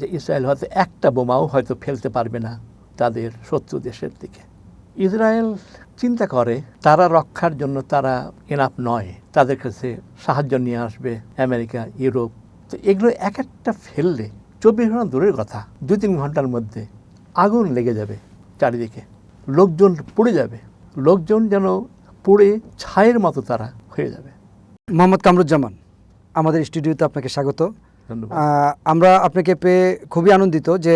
যে ইসরায়েল হয়তো একটা বোমাও হয়তো ফেলতে পারবে না তাদের শত্রু দেশের দিকে। ইসরায়েল চিন্তা করে তারা রক্ষার জন্য তারা এনাফ নয়, তাদের কাছে সাহায্য নিয়ে আসবে আমেরিকা, ইউরোপ। তো এগুলো এক একটা ফেললে 24 ঘন্টা দূরের কথা, 2-3 ঘন্টার মধ্যে আগুন লেগে যাবে চারিদিকে, লোকজন পুড়ে যাবে, লোকজন যেন পুড়ে ছায়ের মতো তারা হয়ে যাবে। মোহাম্মদ কামরুজ্জামান, আমাদের স্টুডিওতে আপনাকে স্বাগত। ধন্যবাদ। আমরা আপনাকে পেয়ে খুবই আনন্দিত যে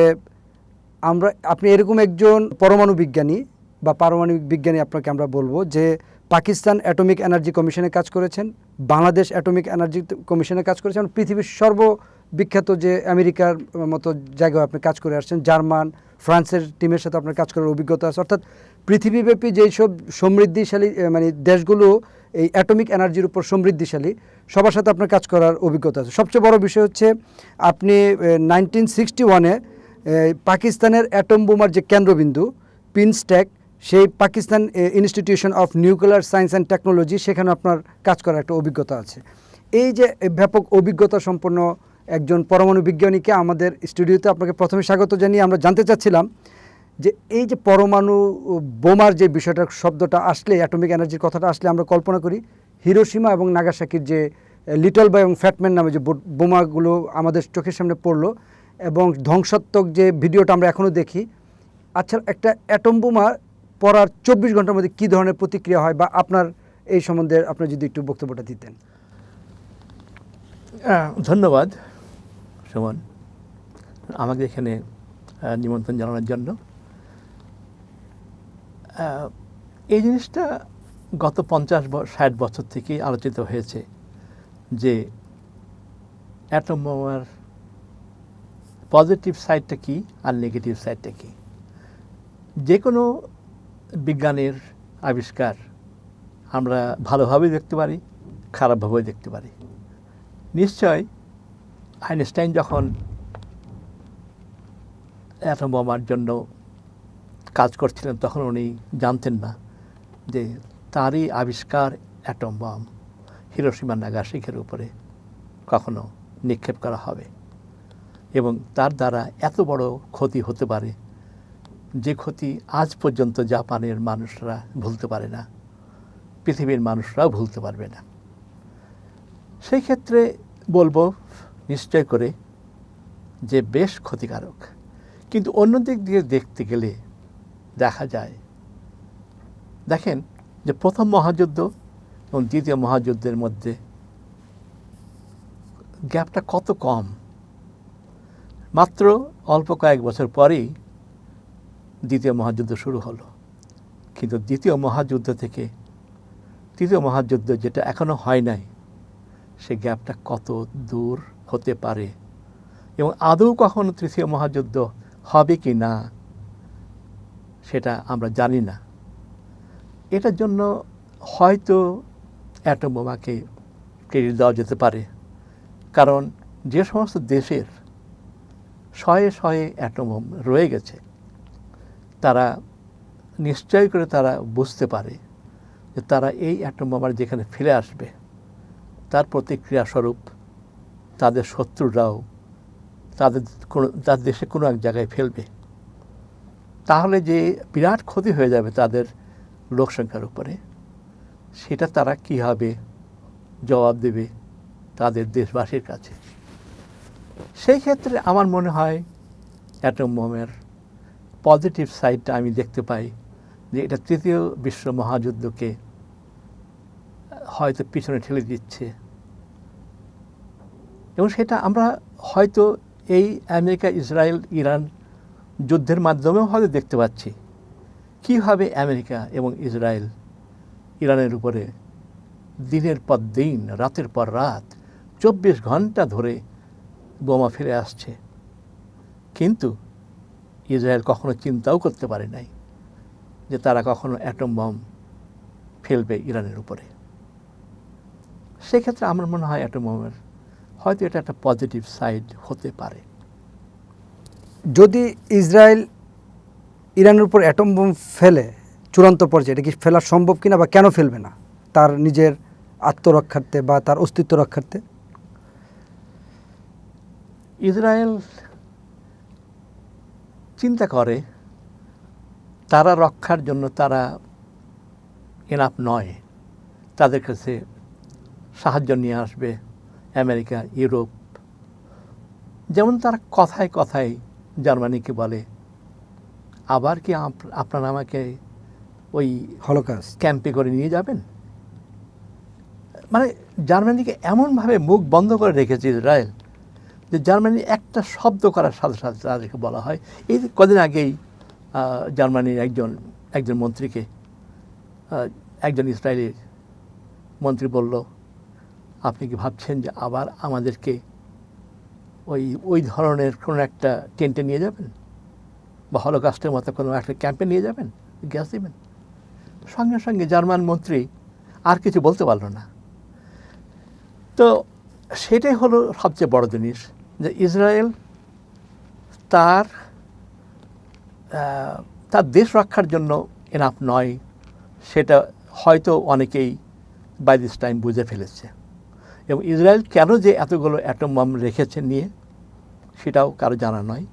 আপনি এরকম একজন পরমাণু বিজ্ঞানী বা পারমাণবিক বিজ্ঞানী আপনাকে আমরা বলবো যে পাকিস্তান অ্যাটমিক এনার্জি কমিশনে কাজ করেছেন, বাংলাদেশ অ্যাটমিক এনার্জি কমিশনে কাজ করেছেন, পৃথিবীর সর্ববিখ্যাত যে আমেরিকার মতো জায়গায় আপনি কাজ করে আসছেন, জার্মান, ফ্রান্সের টিমের সাথে আপনার কাজ করার অভিজ্ঞতা আছে। অর্থাৎ পৃথিবীব্যাপী যেই সব সমৃদ্ধিশালী মানে দেশগুলো এই অ্যাটমিক এনার্জির উপর সমৃদ্ধিশালী, সবার সাথে আপনার কাজ করার অভিজ্ঞতা আছে। সবচেয়ে বড় বিষয় হচ্ছে আপনি 1961-এ পাকিস্তানের অ্যাটম বোমার যে কেন্দ্রবিন্দু পিনস্ট্যাক, সেই Pakistan institution of nuclear science and technology, সেখানে আপনার কাজ করার একটা অভিজ্ঞতা আছে। এই যে ব্যাপক অভিজ্ঞতা সম্পন্ন একজন পরমাণু বিজ্ঞানীকে আমাদের স্টুডিওতে আপনাকে প্রথমে স্বাগত জানিয়ে আমরা জানতে চাচ্ছিলাম যে এই যে পরমাণু বোমার যে বিষয়টা, শব্দটা আসলে, অ্যাটমিক এনার্জির কথাটা আসলে আমরা কল্পনা করি হিরোশিমা এবং নাগাসাকির যে লিটল বয় এবং ফ্যাটম্যান নামে যে বোমাগুলো আমাদের চোখের সামনে পড়লো এবং ধ্বংসাত্মক যে ভিডিওটা আমরা এখনও দেখি। আচ্ছা, একটা অ্যাটম বোমা পড়ার 24 ঘন্টার মধ্যে কী ধরনের প্রতিক্রিয়া হয়, বা আপনার এই সম্বন্ধে আপনার যদি একটু বক্তব্যটা দিতেন। ধন্যবাদ সুমন, আমাকে এখানে নিমন্ত্রণ জানানোর জন্য। এই জিনিসটা গত 50-60 বছর থেকে আলোচিত হয়েছে যে অ্যাটম বোমার পজিটিভ সাইডটা কী আর নেগেটিভ সাইডটা কী। যে কোনো বিজ্ঞানের আবিষ্কার আমরা ভালোভাবেই দেখতে পারি, খারাপভাবেই দেখতে পারি। নিশ্চয় আইনস্টাইন যখন অ্যাটম বোমার জন্য কাজ করছিলেন তখন উনি জানতেন না যে তারই আবিষ্কার অ্যাটম বম হিরোশিমা নাগাসাকির উপরে কখনো নিক্ষেপ করা হবে এবং তার দ্বারা এত বড় ক্ষতি হতে পারে যে ক্ষতি আজ পর্যন্ত জাপানের মানুষরা ভুলতে পারে না, পৃথিবীর মানুষরাও ভুলতে পারবে না। সেই ক্ষেত্রে বলবো নিশ্চয় করে যে বেশ ক্ষতিকারক। কিন্তু অন্য দিক দিয়ে দেখতে গেলে দেখা যায়, দেখেন যে প্রথম মহাযুদ্ধ এবং দ্বিতীয় মহাযুদ্ধের মধ্যে গ্যাপটা কত কম, মাত্র অল্প কয়েক বছর পরেই দ্বিতীয় মহাযুদ্ধ শুরু হলো। কিন্তু দ্বিতীয় মহাযুদ্ধ থেকে তৃতীয় মহাযুদ্ধ যেটা এখনও হয় নাই, সে গ্যাপটা কত দূর হতে পারে এবং আদৌ কখনো তৃতীয় মহাযুদ্ধ হবে কি না সেটা আমরা জানি না। এটার জন্য হয়তো অ্যাটম বোমাকে ক্রেডিট দেওয়া যেতে পারে, কারণ যে সমস্ত দেশের শয়ে শয়ে অ্যাটম বোম রয়ে গেছে তারা নিশ্চয় করে তারা বুঝতে পারে যে তারা এই অ্যাটম বোমার যেখানে ফিরে আসবে তার প্রতিক্রিয়াস্বরূপ তাদের শত্রুরাও তাদের দেশে কোনো এক জায়গায় ফেলবে। তাহলে যে বিরাট ক্ষতি হয়ে যাবে তাদের লোকসংখ্যার উপরে, সেটা তারা কীভাবে জবাব দেবে তাদের দেশবাসীর কাছে। সেই ক্ষেত্রে আমার মনে হয় অ্যাটম বোমের পজিটিভ সাইডটা আমি দেখতে পাই যে এটা তৃতীয় বিশ্ব মহাযুদ্ধকে হয়তো পিছনে ঠেলে দিচ্ছে এবং সেটা আমরা হয়তো এই আমেরিকা, ইসরায়েল, ইরান যুদ্ধের মাধ্যমেও হয়তো দেখতে পাচ্ছি কীভাবে আমেরিকা এবং ইসরায়েল ইরানের উপরে দিনের পর দিন, রাতের পর রাত 24 ঘন্টা ধরে বোমা ফেলে আসছে। কিন্তু ইসরায়েল কখনো চিন্তাও করতে পারে নাই যে তারা কখনো অ্যাটম বম ফেলবে ইরানের উপরে। সেক্ষেত্রে আমার মনে হয় অ্যাটম বোমের হয়তো এটা একটা পজিটিভ সাইড হতে পারে। যদি ইসরায়েল ইরানের উপর অ্যাটম বোম ফেলে চূড়ান্ত পর্যায়ে, এটা কি ফেলা সম্ভব কিনা, বা কেন ফেলবে না? তার নিজের আত্মরক্ষার্থে বা তার অস্তিত্ব রক্ষার্থে? ইসরায়েল চিন্তা করে তারা রক্ষার জন্য তারা এনাফ নয়, তাদের কাছে সাহায্য নিয়ে আসবে আমেরিকা, ইউরোপ। যেমন তারা কথায় কথায় জার্মানিকে বলে, আবার কি আপনারা আমাকে ওই হলোকাস্ট ক্যাম্পে করে নিয়ে যাবেন? মানে জার্মানিকে এমনভাবে মুখ বন্ধ করে রেখেছে ইসরায়েল যে জার্মানি একটা শব্দ করার সাথে সাথে তাদেরকে বলা হয়। এই কদিন আগেই জার্মানির একজন মন্ত্রীকে একজন ইসরায়েলি মন্ত্রী বলল, আপনি কি ভাবছেন যে আবার আমাদেরকে ওই ধরনের কোনো একটা টেন্টে নিয়ে যাবেন বা হলোকাস্টের মতো কোনো একটা ক্যাম্পে নিয়ে যাবেন, গ্যাস দেবেন? সঙ্গে সঙ্গে জার্মান মন্ত্রী আর কিছু বলতে পারল না। তো সেটাই হলো সবচেয়ে বড় জিনিস, যে ইসরায়েল তার দেশ রক্ষার জন্য এনাফ নয়, সেটা হয়তো অনেকেই বাই দিস টাইম বুঝে ফেলেছে। এবং ইসরায়েল কেন যে এতগুলো অ্যাটম বম রেখেছে নিয়ে, সেটাও কারো জানা নয়।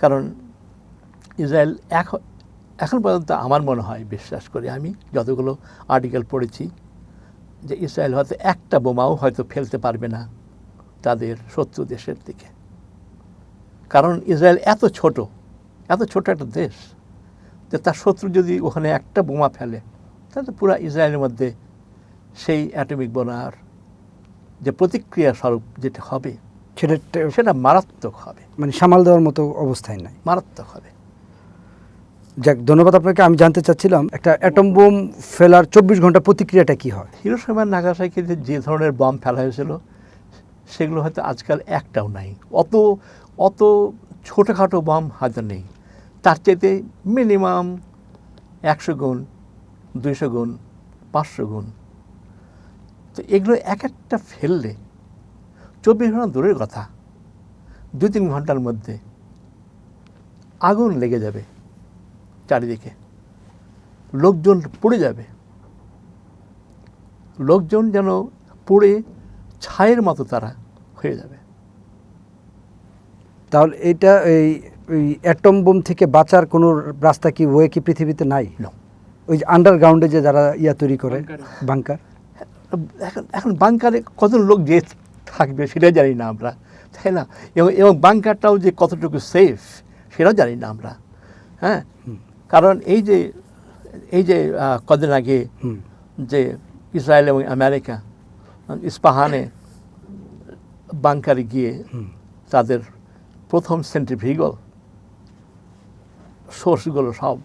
কারণ ইসরায়েল এখন পর্যন্ত আমার মনে হয়, বিশ্বাস করি আমি যতগুলো আর্টিকেল পড়েছি, যে ইসরায়েল হয়তো একটা বোমাও হয়তো ফেলতে পারবে না তাদের শত্রু দেশের দিকে। কারণ ইসরায়েল এত ছোট একটা দেশ যে তার শত্রু যদি ওখানে একটা বোমা ফেলে, তাহলে পুরো ইসরায়েলের মধ্যে সেই অ্যাটমিক বোমার যে প্রতিক্রিয়া স্বরূপ যেটা হবে সেটা মারাত্মক হবে, মানে সামাল দেওয়ার মতো অবস্থায় নাই, মারাত্মক হবে। যাক, ধন্যবাদ আপনাকে। আমি জানতে চাচ্ছিলাম একটা অ্যাটম বোম ফেলার 24 ঘন্টা প্রতিক্রিয়াটা কি হয়? হিরোশিমা নাগাসাকিতে যে ধরনের বম ফেলা হয়েছিল সেগুলো হয়তো আজকাল একটাও নাই। অত ছোটোখাটো বম হয়তো নেই। তার চাইতে মিনিমাম 100 গুণ, 200 গুণ, 500 গুণ। তো এগুলো এক একটা ফেললে 24 ঘন্টা দূরের কথা, 2-3 ঘন্টার মধ্যে আগুন লেগে যাবে চারিদিকে, লোকজন পুড়ে যাবে, লোকজন যেন পুড়ে ছায়ের মতো তারা হয়ে যাবে। তাহলে এটা এই অ্যাটম বোম থেকে বাঁচার কোনো রাস্তা কি, ওয়ে কি পৃথিবীতে নাই? ওই যে আন্ডারগ্রাউন্ডে যে যারা তৈরি করে বাংকার, এখন বাংকারে কতজন লোক যে থাকবে সেটা জানি না আমরা, তাই না? এবং বাংকারটাও যে কতটুকু সেফ সেটাও জানি না আমরা। হ্যাঁ, কারণ এই যে কদিন আগে যে ইসরায়েল এবং আমেরিকা ইস্পাহানে বাংকারে গিয়ে তাদের প্রথম সেন্ট্রিফিউগাল সোর্সগুলো সব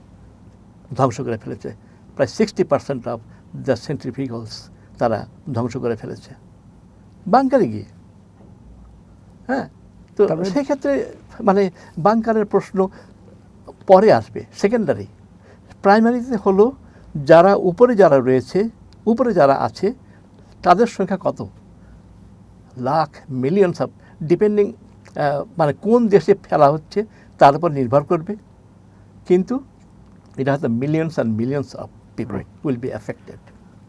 ধ্বংস করে ফেলেছে। প্রায় 60% অফ দ্য সেন্ট্রিফিউগালস তারা ধ্বংস করে ফেলেছে বাংকারে গিয়ে। হ্যাঁ, তো সেক্ষেত্রে মানে বাংকারের প্রশ্ন পরে আসবে, সেকেন্ডারি। প্রাইমারিতে হলো যারা উপরে যারা আছে তাদের সংখ্যা কত, লাখ, মিলিয়নস অফ, ডিপেন্ডিং মানে কোন দেশে ফেলা হচ্ছে তার উপর নির্ভর করবে। কিন্তু এটা হয়তো millions and millions of people will be affected.